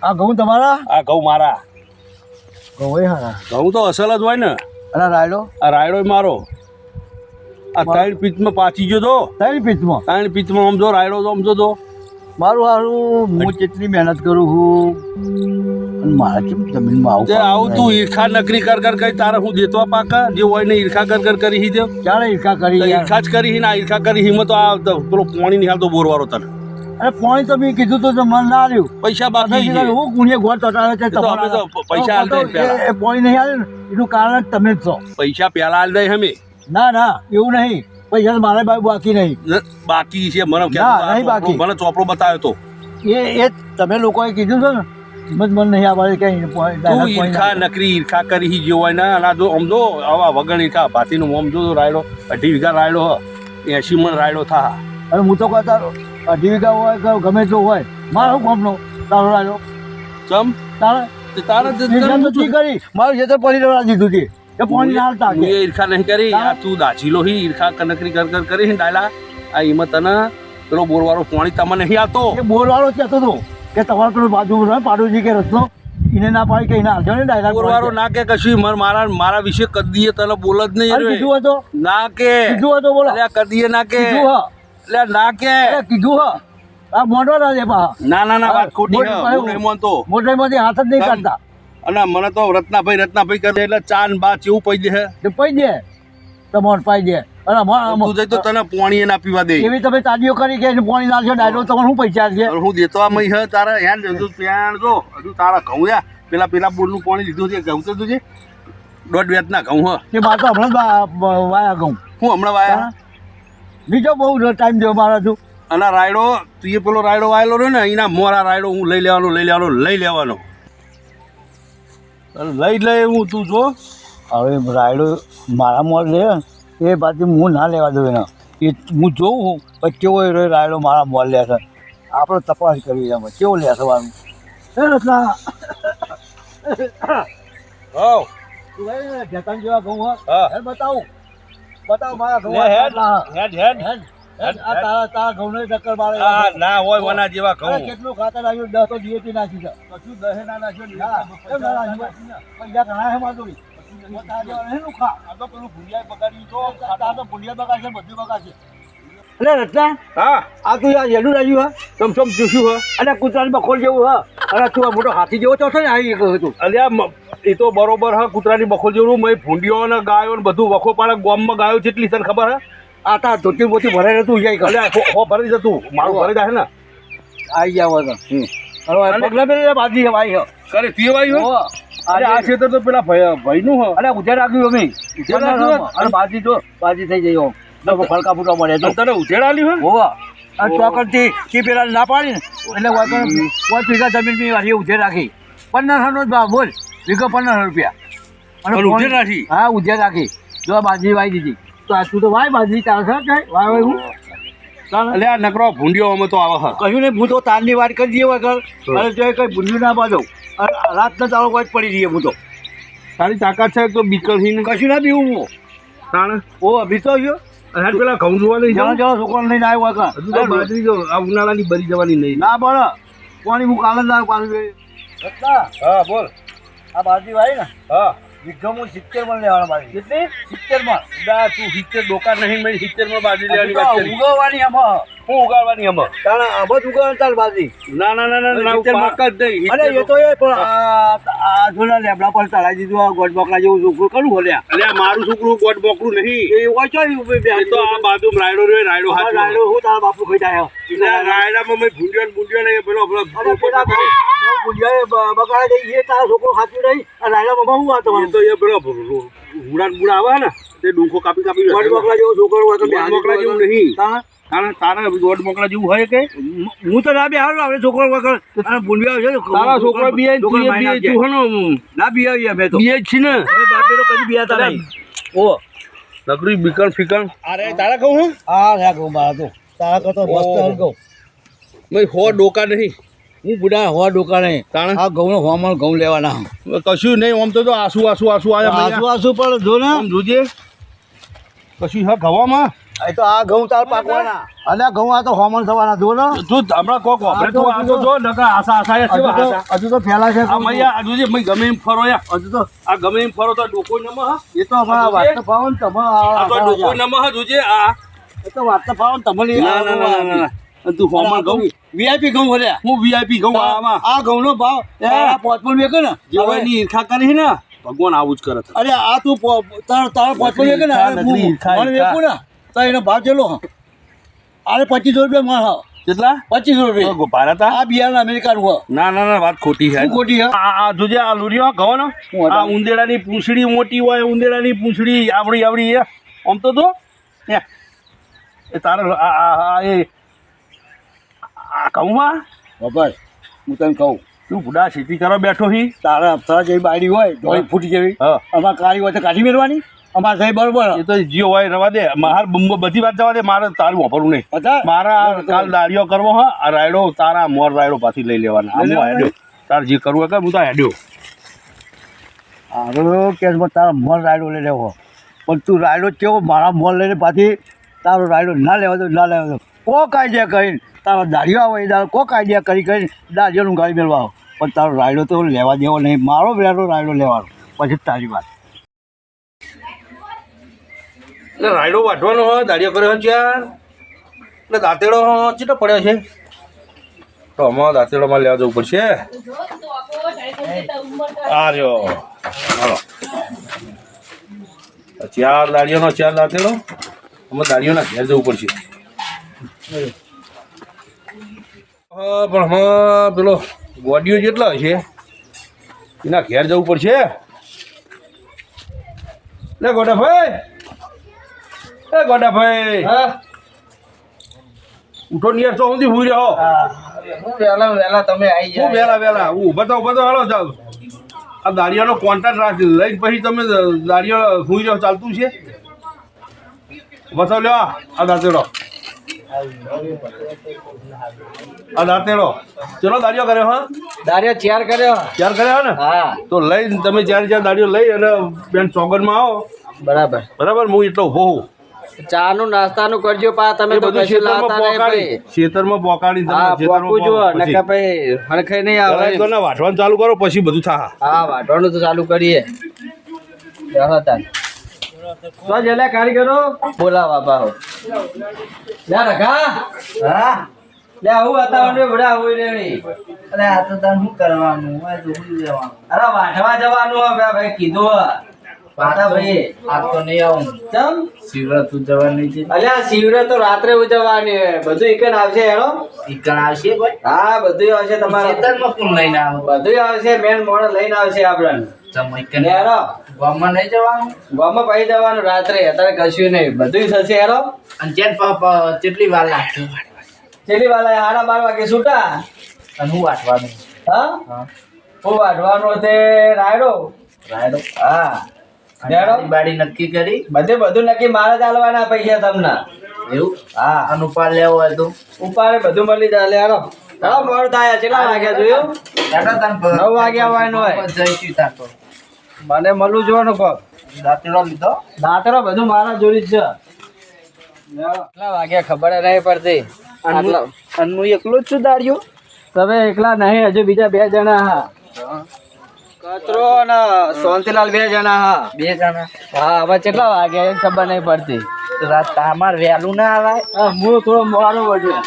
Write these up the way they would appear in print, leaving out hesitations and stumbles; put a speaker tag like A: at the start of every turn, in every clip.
A: આ ઘઉં તમારા?
B: આ ઘઉં મારા.
A: ઘઉં એ હારા.
B: ઘઉં તો અસલ જ હોય ને.
A: અને રાયડો?
B: આ રાયડો મારો. આ 3 પીચમાં પાછી ગયો તો.
A: 3 પીચમાં?
B: 3 પીચમાં આમ જો રાયડો તો આમ જો
A: મારું હારું હું કેટલી મહેનત કરું છું અને મારે કેમ જમીનમાં
B: આવું તું ઈર્ખા નકરી કર કરી તારે હું દેતો પાકા જે હોય ને ઈર્ખા કર કરી હી દે.
A: ક્યારે ઈર્ખા કરી?
B: ઈર્ખા જ કરી ને ઈર્ખા કરી હિંમત આ પેલો પાણી નિહાળતો બોરવાળો તને.
A: અરે પાણી તો મેં કીધું તો મન ના આવ્યું.
B: પૈસા બાકી
A: હું ગુણિયા ગોળ તટાવે છે
B: પૈસા હાલ દે
A: એ પાણી નહીં આવે ને એનું કારણ તમે જ છો.
B: પૈસા પેલા હાલ દે અમે.
A: ના એવું નહીં. પૈસા મારે બાકી નહીં.
B: બાકી છે મને
A: નહીં બાકી.
B: મને ચોપડો બતાવ્યો તો
A: એ તમે લોકોએ કીધું છે ને હિંમત મન નહીં આવે કઈ.
B: તું ઈર્ખા નકરી ઈર્ખા કરી જે હોય ને આના જો આમ જો આવા વગર ઈર્ખા ભાતીનું મોમ જો રાયડો 2.5 વીઘા રાયડો 80 મણ રાયડો થા.
A: હવે હું તો કહેતા 2.5 વીઘા હોય કે ગમે તે હોય મારો કોમનો તારો રાયડો
B: ચમ
A: તારે કરી મારું ખેતર પડી રહેવા દીધું છે એ પાણી ના હાલતા
B: એ ઈર્ખા નહીં કરી તું દાચીલો હી ઈર્ખા નકરી કર કરી ડાયલા આ હિંમત અને પેલો બોરવાળો પાણી તમને નહીં આવતો.
A: એ બોરવાળો કહેતો હતો કે તમારે પેલો બાજુ પાડોશી કે રસ્તો એને ના પાડી કે એને આવજો ને ડાયરેક્ટ.
B: બોરવાળો ના કે કશું મારા વિશે કદીએ તને બોલ જ નહીં.
A: કીધું હતો
B: ના કે
A: કીધું હતો બોલો
B: કદીએ ના કે એટલે ના કે
A: કીધું હ આ મોટો ના દે પા.
B: ના વાત ખોટી નહીં માનતો.
A: મોટામાંથી હાથ જ નહીં કાઢતા.
B: અને મને તો રત્નાભાઈ કરે એટલે ચાન બા ચેવું પૈ દે
A: પૈ દે તમારે પાઈ દે.
B: તું જઈ તો તને પાણી ના પીવા દે.
A: એવી તમે તાજીઓ કરી કે પાણી નાખશો ડાયરેક્ટ તમારે શું પૈસા છે?
B: હું દેતો આ મહી તારા હેન ત્યાં જો હજુ તારા ઘઉં યા પેલા બોરનું પાણી લીધું છે ઘઉં તો તું છે 1.5 વેતના ઘઉં હ
A: તે મારે તો હમણાં વાયા ઘઉં.
B: હું હમણાં વાયા
A: બીજો બહુ ટાઈમ થયો મારા તું.
B: અને રાયડો તું એ પેલો રાયડો વાયેલો રહ્યો ને એના મોરા રાયડો હું લઈ લેવાનો લઈ હું તું જો.
A: હવે રાયડો મારા મોર લે એ બાજુ હું ના લેવા દઉં એને. એ હું જોઉં હું પછી કેવો એ રાયડો મારા મોર લે છે આપણે તપાસ કરવી એમાં કેવો લે થવાનું. એ રત્ના જતન જેવા ઘઉં હોય બતાવું મારા ઘઉં તારા ઘઉં ને ટક્કર મારે
B: ના હોય વના જેવા ઘઉં.
A: કેટલું ખાતર આવ્યું 10 તો ડીએપી નાખી છે કશું 10 ના નાખ્યો. પૈસા ઘણા છે મારું રત્ના
B: હા
A: આ તું એનું રાજ્યું હા
B: ચમચમ ચૂસ્યું હ
A: અને કૂતરાની બખોલ જેવું હા અને તું મોટો હાથી જેવો છો ને આવી ગયું હતું.
B: અલ્યા એ તો બરોબર હ કૂતરાની બખોલ જેવું મેં ભૂંડીઓ ને ગાયો ને બધું વખો પાડે ગામમાં ગાયો જેટલી તને ખબર હે.
A: આ તા ધોતી મોતી ભરાઈ રહેતું જાય
B: અલ્યા ભરી જતું મારું ભરી જાય ને
A: આવી ગયા હવે પગલા પેલા બાજી ભાઈ
B: કરે તે વાયું આ ક્ષેત્ર તો પેલા ભાઈનું હ
A: અને ઉધેર રાખ્યું અમે બાજી જો બાજી થઈ જઈ ફલકા ફૂટવા મળે તો
B: તને ઉધેડ આલ્યું હે
A: હોવા અને ચોકડથી કી પેલા ના પાડી ને એટલે 5 વીઘા જમીન બી વાળી ઉધેર રાખી 1500 જ ભાવ બોલ વીઘો 1500 રૂપિયા
B: અને ઉધેડ રાખી.
A: હા ઉધેર રાખી જો બાજી વાઈ દીધી તો આ તું તો વાય બાજી ચાલશે વાય હું
B: એટલે આ નકરો ભૂંડિયો અમે તો આવે
A: કહ્યું ને હું તો તારની વાત કરી દઈએ વગર અને જો કઈ ભૂંડિયું ના બાંધો રાતનો તારો કોઈ પડી રહીએ હું તો.
B: તારી તાકાત છે તો બીકલથી
A: કશું ના પીવું હું
B: તાણે
A: ઓ બીતો ગયો
B: પેલા ઘઉં જોવા લઈ જાવ
A: છોકરાને લઈને આવ્યો
B: વગર બાજરી જો આ ઉનાળાની બરી જવાની નહીં
A: ના બળ પાણી હું કાલે જ લાવ પાછું.
B: હા બોલ
A: આ બાજરી વાળી ને
B: હા
A: વીઘો હું 70 મણ લેવાના બાજરી. કેટલી? 70 મણ.
B: તું 70 દોકાન નહીં મેં 70 માં બાજરી લેવાની વાત કરી.
A: ઉગાવવાની આમાં
B: હું ઉગાડવાની આમાં
A: તારે આમાં જ ઉગાવવાની તાર બાજરી.
B: ના પાક જ નહીં.
A: અરે એ તો એ પણ આ જોના લેબડા પર ચડાવી દીધું આ ગોટ બોકડા જેવું છોકરું કરું બોલ્યા.
B: અલ્યા મારું છોકરું ગોટ બોકડું નહીં
A: એ હોય
B: તો આ બાજુ રાયડો રે રાયડો હાથ
A: રાયડો હું તારા બાપુ ખાઈ જાય
B: એટલે રાયડામાં મેં ભૂંડિયો ને પેલો
A: બગાડે એ તારા છોકરો ખાતું નહીં રાયડા બાબા હું વાતો
B: તો એ પેલો હુડા બુડા આવે ને તે ડુંખો કાપી
A: ગોટ બોકડા જેવો છોકરો હોય તો
B: મોકલા જેવું નહીં. તારા ગોટ મોકલા જેવું હોય કે
A: હું તો ના બિહારું આપણે છોકરો વગર ભૂંડિયા છે
B: તારા છોકરો બી
A: ના બિહારી અમે તો
B: બી છે ને
A: બાપે તો કદી બિહાતા નહીં. ઓ
B: નકરી બીકણ ફીકણ અરે તારા કહું હું
A: હા કહું મારા તો તારા કરતો મસ્ત કહું
B: મેં હો ડોકા નહીં
A: હું બુડા હવા ડોકા નહીં આ ઘઉં હવામાન ઘઉં લેવાના
B: કશું નહીં આમ તો આસુ
A: આસુ પણ જો ને
B: આમ જોજે કશું હા ગવામાં
A: એ તો આ ઘઉં તાર પાકવાના અને આ ઘઉં આ તો હોમણ થવાના જો ને
B: તું હમણાં કોક વાપરે તું આ તો જો નકર આશા આશા એ કેવા આશા
A: હજુ તો ફેલા છે
B: આ મૈયા હજુ જે ગમે એમ ફરો યાર હજુ તો આ ગમે એમ ફરો તો ડોકો નમ હા
A: એ તો અમારા વાત ભાવ ને તમે
B: આ તો ડોકો નમ હા જોજે આ
A: એ તો વાત ભાવ ને તમને
B: ના ના ના ના ના તું ફોર્મમાં ઘઉં
A: વીઆઈપી ઘઉં ભર્યા
B: હું વીઆઈપી ઘઉં આમાં
A: આ ઘઉંનો ભાવ પોચપન વેકે ને
B: જેવાની ઈર્ખા કરી ને ભગવાન આવું જ કરે છે.
A: અરે આ તું તારા પોચપન વેકે ને મને વેકું ને તો એનો ભાવ ચેલો અરે 2500 રૂપિયા માં હા
B: કેટલા
A: 2500 રૂપિયા
B: ભારત
A: આ બિયારણ અમેરિકાનું હોય
B: ના ના ના વાત ખોટી છે
A: શું ખોટી હે
B: આ જોજે આ લુરિયો ઘઉં ને આ ઉંદેડાની પૂંછડી મોટી હોય ઉંદેડાની પૂંછડી આવડી આવડી એ આમ તો એ તારે આ કહુંમાં
A: બરાબર હું તને કહું
B: તું બુડા ખેતી કરવા બેઠો હી
A: તારા હપ્તા જેવી બાયડી હોય ધોળી ફૂટી જેવી
B: હા
A: અમારે કાળી હોય તો કાઢી મેળવાની અમારે સાહેબ બરોબર
B: એ તો જીઓ હોય રવા દે માર બધી વાત જવા દે મારે તારું વાપરવું નહીં
A: હતા
B: મારા કાલ દાડિયો કરવો હા આ રાયડો તારા મોર રાયડો પાછી લઈ લેવાના આ હું હેડ્યો તાર જે કરવું હોય કર હું તો હેડ્યો
A: હારો કે તારા મોલ રાયડો લઈ લેવો પણ તું રાયડો કેવો મારા મોલ લઈને પાછી તારો રાયડો ના લેવા દો ના લેવા દો કોક આઈડિયા કરીને તારા દાઢીઓ આવે એ દાડો કોક આઈડિયા કરી દાઢીઓનું ગાડી મેળવા આવો પણ તારો રાયડો તો લેવા દેવો નહીં મારો વેરો રાયડો લેવાનો પછી તારી વાત
B: એટલે રાયડો વાઢવાનો હોય દાડિયો કર્યો ચાર એટલે દાંતેડો ચેટલો પડ્યો છે તો અમારો દાંતેડોમાં લેવા જવું પડશે આ રહ્યો હાલો ચાર દાડિયાનો ચાર દાંતેડો અમારે દાડિયોના ઘેર જવું પડશે હા પણ હમણાં પેલો ગોડીઓ જેટલા છે એના ઘેર જવું પડશે લે ગોડાભાઈ એ ગોડાભાઈ ઉઠો નિયર તો સુધી હુઈ રહ્યો
A: વહેલા તમે આવી
B: હું વહેલા હું ઊભા તો હાલો જાવ આ દાડિયાનો કોન્ટ્રાક્ટ રાખી લઈને પછી તમે દાડિયા હુઈ રહ્યો ચાલતું છે બતાવ લ્યો આ દાંતેડો ચલો દાડિયો કર્યો હા
A: દારિયા ચાર કર્યો
B: ચાર કર્યો ને
A: હા
B: તો લઈને તમે ચાર દાડિયો લઈ અને બેન ચોગનમાં આવો
A: બરાબર
B: બરાબર હું એટલો ઉભો હોઉં
C: ચા નું નાસ્તાનું કરજો પા તમે તો
B: બધું
C: કશું લાવતા નહીં ભાઈ
B: ખેતરમાં પોકાડી
C: હા પોકું જો નકા ભાઈ હરખાઈ નહીં આવે
B: વાઢવાનું ચાલુ કરો પછી બધું થા
C: હા વાઢવાનું તો ચાલુ કરીએ રહો તાન તો જેલા કારીગરો બોલાવા બાહો લે રખા હા લે આવું વાતાવરણ બડા હોય રેણી
D: અરે આ તો તાર શું કરવાનું આ તો ભૂલી જવાનું
C: અરે વાઢવા જવાનું હવે ભાઈ કીધું વાતા ભાઈ
D: આ તો નહીં આવું
C: ચમ
D: શિવરાત્રી જવાની છે
C: અલ્યા શિવરે તો રાત્રે ઉજવવાની હોય બધું એકન આવશે હેડો
D: ઈકણ આવશે ભાઈ
C: હા બધું આવશે તમારે
D: ખેતરમાં કોણ લઈને આવું
C: બધું આવશે મેન મોડે લઈને આવશે આપણને
D: તમે ઈકણ
C: હેડો
D: ગામમાં નહીં જવાનું
C: ગામમાં પછી જવાનું રાત્રે અત્યારે કશું નહીં બધું થશે હેડો
D: અને ચેન કેટલી વાર લાગશે
C: છેલ્લી વાલા 12:30 વાગે છૂટા
D: અને હું વાંચવાનું
C: હા હું વાઢવાનો તે રાયડો
D: રાયડો
C: હા હેડો
D: બાડી નક્કી કરી
C: બધું નક્કી મારે જ આલવાના પૈસા તમને
D: એવું
C: હા
D: અનુપાર લેવો હોય તો
C: ઉપાડે બધું મળી જાય લે હેડો હેડો મોડું થાય કેટલા વાગ્યા જોયું 9 વાગે આવવાનું હોય
D: જઈશું તાકો
C: મને મળવું જોવાનું કોક
D: દાંતેડો લીધો
C: દાંતરો બધું મારા જોડી જ છે કેટલા વાગ્યા ખબર નહીં પડતી આટલા
D: અને હું એકલો જ છું દાડિયો
C: તમે એકલા નહીં હજુ બીજા 2 જણા હા કચરો અને સોનતીલાલ 2 જણા હા
D: 2 જણા
C: હા હવે કેટલા વાગ્યા એ ખબર નહીં પડતી
D: તો રાત તમાર વહેલું ના આવાય
C: હા હું થોડો મોડો વધ્યો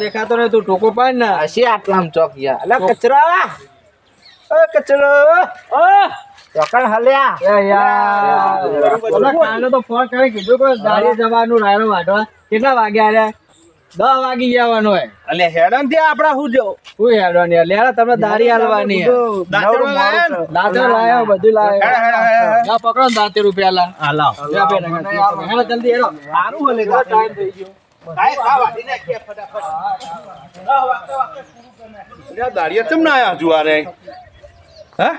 C: દેખાતો નહીં તું ટોકો પાડ ને
D: હશે આટલામાં ચોક ગયા અલા કચરો ઓ કચરો ચોકડ હલ્યા
C: એ યાર ઓલા કાલે તો ફોન કરી કીધું કે દાડી જવાનું રાયડો વાઢવા કેટલા વાગ્યા રે 10 વાગી જવાનું હોય
D: અલે હેડન થી આપડા હું જો
C: શું હેડવાની લેડા તમને દાડી આલવાની દાંતરો લાયો બધું લાયો ના પકડો ને દાંતે રૂપિયા લા
D: હા લાવ
C: હેડો જલ્દી હેડો
D: સારું હલે
C: ટાઈમ થઈ ગયો
B: દાડિયા ચમ ના આયા હજુ આરે હા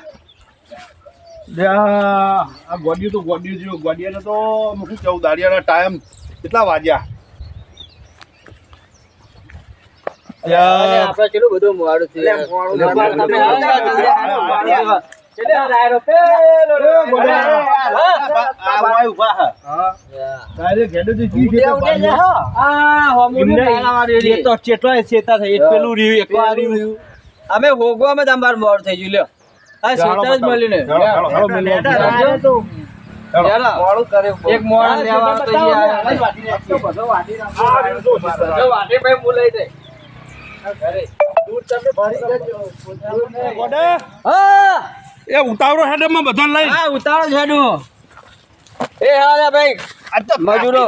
B: આ ગોડિયું તો ગોડિયું જેવું ગોડિયાને તો શું કહું દાડિયાના ટાઈમ કેટલા વાગ્યા
C: આપણે કેટલું બધું મોડું છે
B: ઉભા ડાયરેક્ટ હેડેથી જી
D: ઉડે ઉડે લે હો.
C: આ હોમુડી ડાળાવાળી રહી.
B: એ તો ચેટલાય ચેતા થઈ એક પેલું રહ્યું એક આ રહ્યું
C: અમે હોગવામાં તમાર મોડ થઈ ગયું લ્યો આ શેતર જ મળીને
D: રાયડો તો
C: ચાલો
D: મોડું કરે બહુ.
C: એક મોણ લેવા તો ઈ આયા.
D: બધો વાટી નાખો.
C: જો વાટે ભાઈ હું લઈ જાય
D: દૂધ તમે ભરી દેજો.
B: ગોડા
C: હા
B: એ ઉતાવળો હેડમાં બધાને લઈ
C: હા ઉતારો છેડું એ હાલે ભાઈ મજૂરો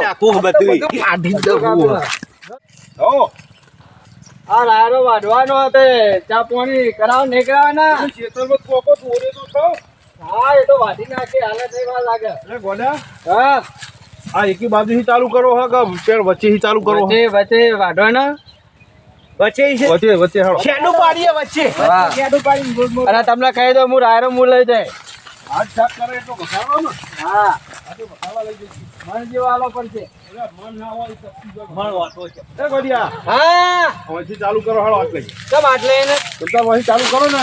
B: હો
C: આ રાયડો વાઢવાનો હતો ચા પાણી કરાવ નહીં કરાવવાના
B: ખેતરમાં કોકો થોડે તો થાવ
C: હા એ તો વાઢી નાખી હાલે થઈ વાર લાગે
B: એટલે ગોડા
C: હા
B: આ એકી બાજુથી ચાલુ કરો હા કે પેડ વચ્ચેથી ચાલુ કરો
C: વચ્ચે વચ્ચે વાઢવાના
D: વચ્ચે ઈ છે.
B: વચ્ચે હાલો
D: શેડું પાડીએ વચ્ચે.
C: હા.
D: શેડું પાડીને ગોળ ગોળ.
C: અને તમને કહી દો હું રાયડો હું લઈ જાય
B: હાથ સાફ કરે એટલો બસાડો ને
C: હા
B: આટલો બસાડવા લઈ જઈશું
C: મન જેવો આલો પડશે
B: એટલે મન ના હોય તો મન વાતો છે એ ગોડિયા
C: હા
B: હવેથી ચાલુ કરો હાલો હાથ લઈ
C: કેમ આટલે એને
B: બધા વહી ચાલુ કરો ને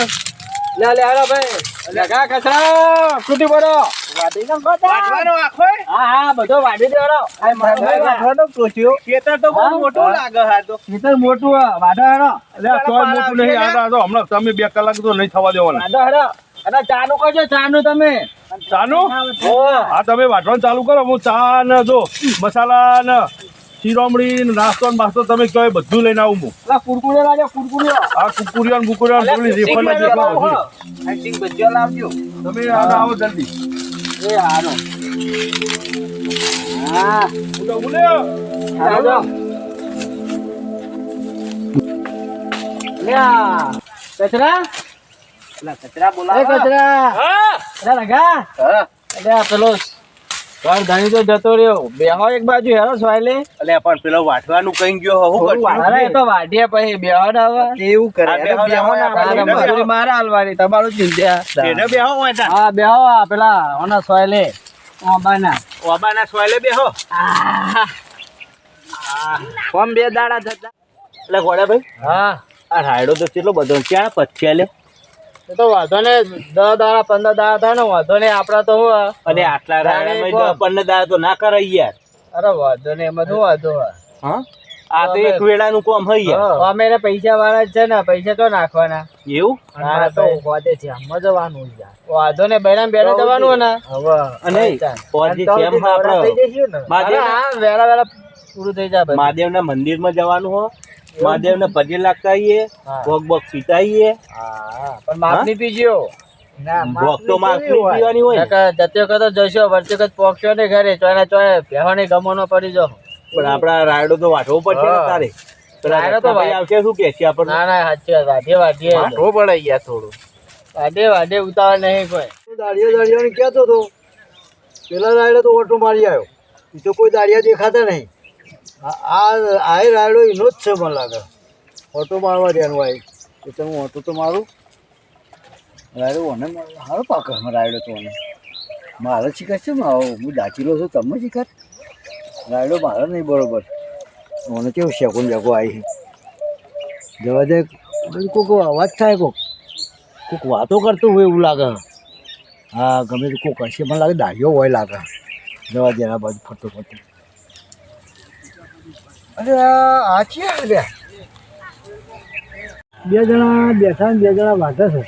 C: લે હાલો ભાઈ લગા કચરા કુટી પડો
D: વાટી નાખો તા.
B: વાટવાનો આખો
C: હા હા બધો વાઢી દેવાનો
D: આ મારા વાટવાનો ટોટિયો. ખેતર તો બહુ
C: હા?
D: મોટું લાગે હા તો.
C: ખેતર મોટું વાઢો હેડો
B: એટલે આ તોય મોટું નહીં આ તો હમણાં તમે 2 કલાક તો નહીં થવા દેવાના
C: વાઢો હેડો અને ચાનું કરજો ચાનું તમે
B: ચાનું
C: ઓ
B: હા તમે વાટવાનું ચાલુ કરો હું ચા ને જો મસાલા ને શીરોમણી ને નાસ્તો ને બાસ્તો તમે કયો બધું લઈને આવું હું
C: પેલા કુરકુરે લાજો કુરકુરે
B: આ કુકુરિયા ને બુકુરિયા ને પેલી રેફર ને જેટલા બધું
D: આઈટિંગ ભજીયા લાવજો.
B: તમે આવો જલ્દી
C: એ હારો હા
B: બોલ્યો
C: હારો જો લ્યા કચરા
D: પેલા કચરા
C: એ
D: બોલાવો.
C: કચરા
B: હા
C: અરે લગા
D: હા.
C: અરે આ પેલો તાર ધણી તો જતો રહ્યો બેહો એક બાજુ હેરો સોયલે
D: અલે પણ પેલો વાટવાનું કઈ ગયો હું
C: અરે એ તો વાઢીએ પછી બેહો ને હવે
D: એવું કરે.
B: આ બેહો
D: બેહો ના
C: તારે
D: આપણે
C: મજૂરી મારે હાલવાની તમારું ચિંતા
D: તેને બેહો હોય તા.
C: હા બેહો આ પેલા ઓના સોયલે ઓબાના
D: ઓબાના સોયલે બેહો. કોમ 2 દાડા થતા. એટલે ગોડાભાઈ
C: હા
D: આ રાયડો તો કેટલો બધો ક્યાં પચ્યા લે
C: એ તો વાંધો ને 10 દાડા 15 દાડા થાય ને વાંધો ને આપડા તો હું
D: અને આટલા રાયડામાં 15 દાડા તો ના કરાય યાર.
C: અરે વાંધો ને એમાં શું વાંધો
D: હા આ તો એક વેળાનું કોમ હઈ યાર.
C: અમે પૈસા વાળા જ છે ને પૈસા તો નાખવાના
D: એવું
C: હા તો વાદે છે આમાં જવાનું વાંધો ને બૈરામ બેરે જવાનું ને હવે
D: અને પોજે છે એમ આપણે મહાદેવ
C: હા વેળા વેળા પૂરું થઈ જાય બધું.
D: મહાદેવના મંદિરમાં જવાનું હો મહાદેવને પગે લાગતા આવીએ
C: હા.
D: ભોગ બોગ પીતાઈએ
C: હા પણ માપ નહીં પીજો
D: ભોગ તો માફ નહીં પીવાની હોય ને.
C: જતે વખત જશો વળતી વખત પોકશો ને ઘરે ચોય ચોય બેહવાની ગમો પડી જાઓ
D: પણ આપડા રાયડો તો વાટવો પડશે ને
C: હા.
D: તારે પેલા
C: રાયડો તો
D: રત્નાભાઈ આવશે શું કે છે આપણને
C: ના ના સાચી વાત વાઢીએ વાઢીએ
D: વાટવો પડે યાર થોડું
C: વાઢીએ ઉતાવળ નહીં કોઈ
A: દાડિયા ને કહેતો હતો પેલા રાયડો તો ઓટો મારી આવ્યો એ તો કોઈ દાડિયા દેખાતા નહીં આ રાયડો એનો જ છે મને લાગે ઓટો મારવા દેવાનું આવી તો તમે ઓટો તો મારું રાયડો મને સારો પાકે રાયડો તો મને મારે શીખાય છે ને હું દાખીલો છું તમે શીખાય રાયડો મારે નહીં બરોબર મને કેવું શેકો બેકો આવી જવા દે કોઈક અવાજ થાય કોઈક વાતો કરતું હોય એવું લાગે હા ગમે તે કોઈક હશે મને લાગે દાઢીઓ હોય લાગે જવા દે એના બાજુ ફરતો ફરતો અરે આ છે બે જણા બેઠા ને 2 જણા વાંધે છે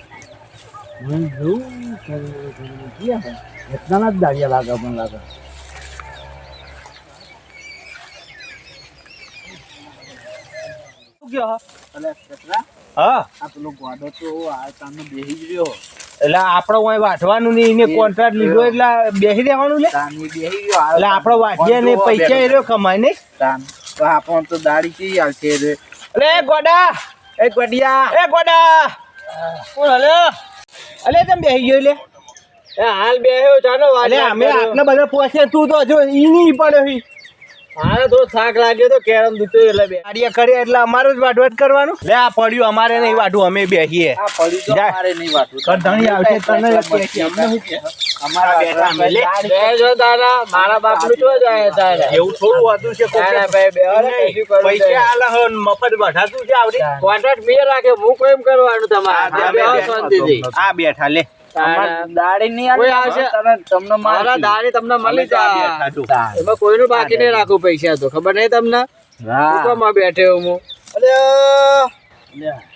A: હું જોઉં એટલાના જ દાડિયા લાગે મને લાગે
D: હા
A: આ પેલો ગોડો તો આ સામે બેસી જ રહ્યો
D: એટલે આપડે અહીં વાટવાનું નહીં એને કોન્ટ્રાક્ટ લીધો એટલે બેસી દેવાનું લે
A: તાની બેસી ગયો
D: એટલે આપડે વાટીએ ને પૈસા એ રહ્યો કમાય ને
A: તાન તો આપણ તો દાડી કેવી આવશે રે
C: અલે ગોડા
A: એ ગોડિયા
C: એ ગોડા કોણ હલે અલે તમે બેહી ગયો લે એ હાલ બેહ્યો ચાલો
D: એટલે
C: વાલે
D: અમે આટલા બધા પહોંચે તું તો જો ઈ નહીં પડ્યો
C: હારે તો થાક લાગ્યો તો કેરમ દૂતો એટલે બે
D: ગાડીયા કરે એટલે અમારું જ વાટવાટ કરવાનું લે આ પડ્યું અમારે નહીં વાટવું અમે બેસીએ
A: આ પડી તો
D: જા.
A: મારે નહીં વાટવું
D: ધણી આવશે તને
A: પછી અમને શું કે અમારા
D: બેઠા અમે લે.
C: બેજો દાદા મારા બાપનું તો જાય તારે
D: એવું થોડું હતું છે કોકે.
C: તારા ભાઈ બે વાળા કશું કરવું
D: પૈસા
C: નહીં.
D: આલે હો ને મફત બેઠાતું છે આવડી
C: કોન્ટ્રાક્ટ બે રાખે હું કેમ કરવાનું તમારે આ બેહો શાંતિથી
D: આ બેઠા લે દાડી નહીં
C: કોઈ આવશે?
D: તમને
C: મારા દાડી તમને મળી જાય
B: બેઠા છો.
C: એમાં કોઈનું બાકી નહીં રાખવું પૈસા તો ખબર નહીં તમને
D: હા
C: કોમાં બેઠે હું
A: અરે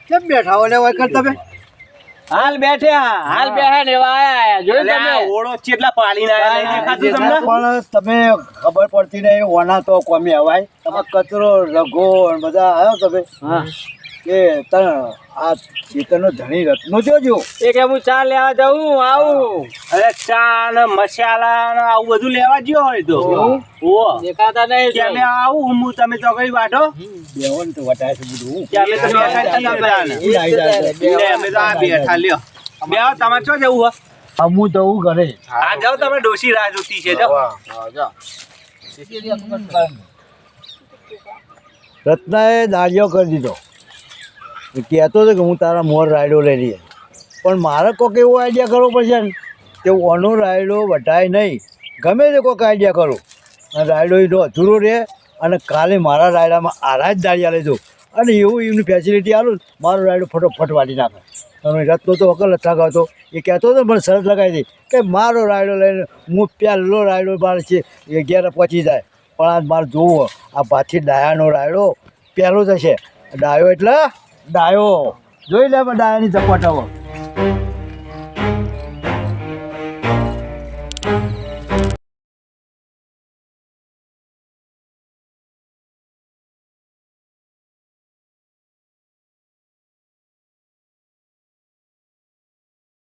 A: કેમ બેઠા હો લે વખત તમે
C: હાલ બેઠા ને એવા આયા જોયું
B: અલ્યા,
C: તમે
B: આ ઓળો ચેટલા પાડીને આયા નહીં દેખાતું તમને?
A: પણ તમે ખબર પડતી નહીં ઓના તો કોમી હવાય તમે કચરો રઘો ને બધા આવ્યો તમે કે તને આ ચેતનનો ધણી રત્નો જોજો
C: એ કે હું ચા લેવા જાઉં આવું
B: અરે ચા ને મસાલા ને આવું બધું લેવા જ્યો હોય તો ઓહો.
C: દેખાતા નહીં
B: કે અમે આવું હું તમે તો કઈ વાઢો
A: બેવન તો વટાય છે બધું
B: કે અમે તો બેઠા જ છીએ બધાને.
A: હું આવી જાય
B: લે, અમે તો આ બેઠા લ્યો બેહો, તમારે ચો જવું હોય?
A: હું જવું ઘરે
B: હા જાઓ, તમે ડોશી રાહ જોતી છે જાઓ.
A: રત્નાએ દાળિયો કરી દીધો એ કહેતો હતો કે હું તારા મોર રાયડો લઈ લઈએ પણ મારે કોઈક એવો આઈડિયા કરવો પડશે ને કે ઓનો રાયડો વટાય નહીં ગમે તે કોઈક આઈડિયા કરો અને રાયડો એનો અધૂરો રહે અને કાલે મારા રાયડામાં આરા જ દાળિયા લઈ દઉં અને એવું એમની ફેસિલિટી આલું મારો રાયડો ફટોફટ વાળી નાખે અને રત્નો તો વકલ લગાવતો એ કહેતો હતો મને શરત લગાવી દઈ કે મારો રાયડો લઈને હું પહેલો રાયડો મારે છે એ ઘેર પહોંચી જાય પણ આજ મારે જોવું આ પાછી ડાયાનો રાયડો પહેલો જ હશે ડાયો એટલે ડાયો જોઈ લે ડાયાની ચપટાવો